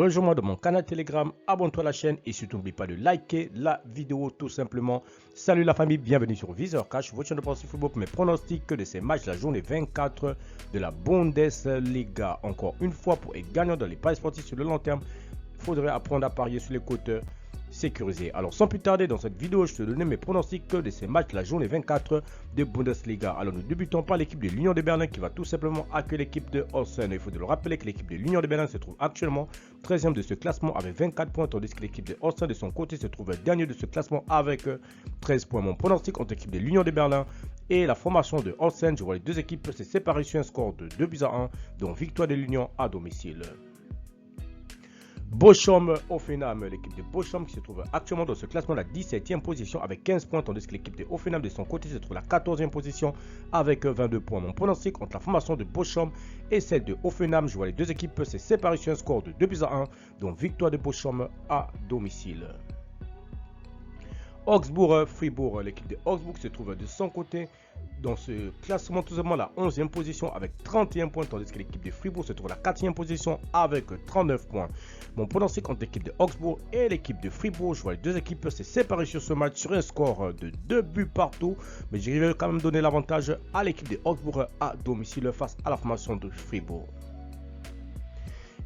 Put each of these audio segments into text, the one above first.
rejoins-moi dans mon canal Telegram, abonne-toi à la chaîne et surtout n'oublie pas de liker la vidéo tout simplement. Salut la famille, bienvenue sur Viseur Cash, votre chaîne de pensée football pour mes pronostics de ces matchs de la journée 24 de la Bundesliga. Encore une fois, pour être gagnant dans les paris sportifs sur le long terme, il faudrait apprendre à parier sur les côtes sécurisées. Alors sans plus tarder, dans cette vidéo, je te donne mes pronostics de ces matchs de la journée 24 de Bundesliga. Alors nous débutons par l'équipe de l'Union de Berlin qui va tout simplement accueillir l'équipe de Holstein. Il faut le rappeler que l'équipe de l'Union de Berlin se trouve actuellement 13e de ce classement avec 24 points, tandis que l'équipe de Holstein de son côté se trouve dernier de ce classement avec 13 points. Mon pronostic entre l'équipe de l'Union de Berlin et la formation de Holstein, je vois les deux équipes se séparer sur un score de 2-1, dont victoire de l'Union à domicile. Bochum-Hoffenheim, l'équipe de Bochum qui se trouve actuellement dans ce classement la 17e position avec 15 points, tandis que l'équipe de Hoffenheim de son côté se trouve la 14e position avec 22 points. Mon pronostic entre la formation de Bochum et celle de Hoffenheim, je vois les deux équipes se séparer sur un score de 2-1, dont victoire de Bochum à domicile. Augsbourg-Fribourg, l'équipe de Augsbourg se trouve de son côté dans ce classement tout simplement la 11e position avec 31 points, tandis que l'équipe de Fribourg se trouve à la 4e position avec 39 points. Mon pronostic entre l'équipe de Augsbourg et l'équipe de Fribourg, je vois les deux équipes se séparer sur ce match sur un score de 2 buts partout, mais je vais quand même donner l'avantage à l'équipe de Augsbourg à domicile face à la formation de Fribourg.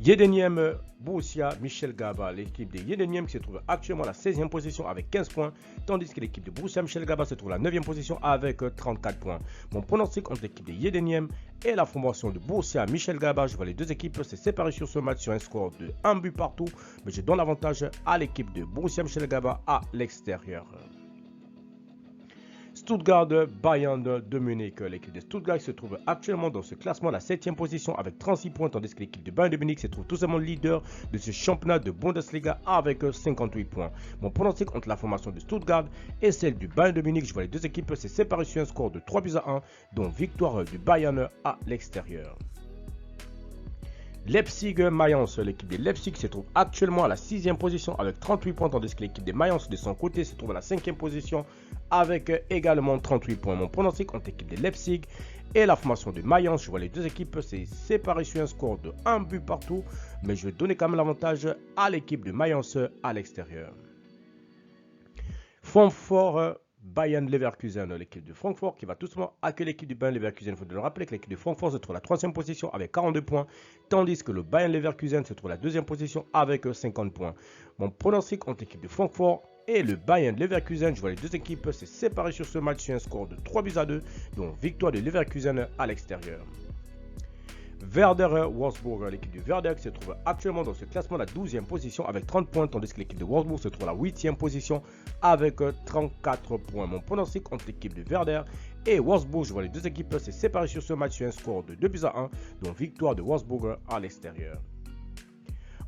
Yedeniem Borussia Mönchengladbach, l'équipe de Yedeniem qui se trouve actuellement à la 16e position avec 15 points, tandis que l'équipe de Borussia Mönchengladbach se trouve à la 9e position avec 34 points. Mon pronostic entre l'équipe de Yedeniem et la formation de Borussia Mönchengladbach, je vois les deux équipes se séparer sur ce match sur un score de 1 but partout, mais je donne l'avantage à l'équipe de Borussia Mönchengladbach à l'extérieur. Stuttgart-Bayern de Munich. L'équipe de Stuttgart se trouve actuellement dans ce classement à la 7e position avec 36 points, tandis que l'équipe de Bayern de Munich se trouve tout simplement leader de ce championnat de Bundesliga avec 58 points. Mon pronostic entre la formation de Stuttgart et celle du Bayern de Munich, je vois les deux équipes se séparer sur un score de 3-1, dont victoire du Bayern à l'extérieur. Leipzig-Mayence, l'équipe de Leipzig se trouve actuellement à la 6e position avec 38 points, tandis que l'équipe de Mayence de son côté se trouve à la 5e position avec également 38 points. Mon pronostic entre l'équipe de Leipzig et la formation de Mayence, je vois les deux équipes se séparer sur un score de 1 but partout, mais je vais donner quand même l'avantage à l'équipe de Mayence à l'extérieur. Francfort Bayern Leverkusen, l'équipe de Francfort qui va tout simplement accueillir l'équipe du Bayern Leverkusen. Il faut le rappeler que l'équipe de Francfort se trouve à la 3e position avec 42 points, tandis que le Bayern Leverkusen se trouve à la 2e position avec 50 points. Mon pronostic entre l'équipe de Francfort et le Bayern Leverkusen, je vois les deux équipes se séparer sur ce match sur un score de 3-2, dont victoire de Leverkusen à l'extérieur. Werder-Wolfsburg, l'équipe de Werder se trouve actuellement dans ce classement à la 12e position avec 30 points, tandis que l'équipe de Wolfsburg se trouve à la 8e position avec 34 points. Mon pronostic entre l'équipe de Werder et Wolfsburg, je vois les deux équipes se séparer sur ce match sur un score de 2-1, dont victoire de Wolfsburg à l'extérieur.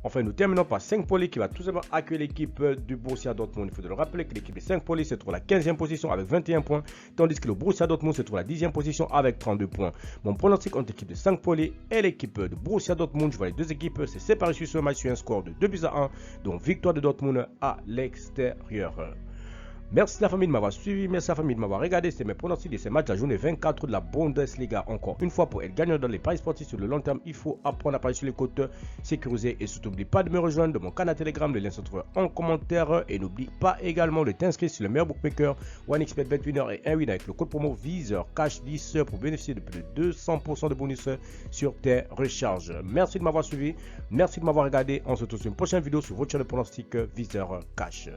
Enfin, nous terminons par 5 Pauli qui va tout simplement accueillir l'équipe du Borussia Dortmund. Il faut le rappeler que l'équipe de 5 Pauli se trouve à la 15e position avec 21 points, tandis que le Borussia Dortmund se trouve à la 10e position avec 32 points. Mon pronostic entre l'équipe de 5 Pauli et l'équipe de Borussia Dortmund, je vois les deux équipes se séparer sur ce match sur un score de 2-1, dont victoire de Dortmund à l'extérieur. Merci la famille de m'avoir suivi, merci la famille de m'avoir regardé. C'est mes pronostics de ces matchs de la journée 24 de la Bundesliga. Encore une fois, pour être gagnant dans les paris sportifs sur le long terme, il faut apprendre à parier sur les côtes sécurisées. Et surtout, n'oublie pas de me rejoindre dans mon canal Telegram. Le lien se trouve en commentaire. Et n'oublie pas également de t'inscrire sur le meilleur bookmaker, OneXBet, BetWinner et Winner avec le code promo Viseur Cash 10 pour bénéficier de plus de 200% de bonus sur tes recharges. Merci de m'avoir suivi, merci de m'avoir regardé. On se retrouve sur une prochaine vidéo sur votre chaîne de pronostic Viseur Cash.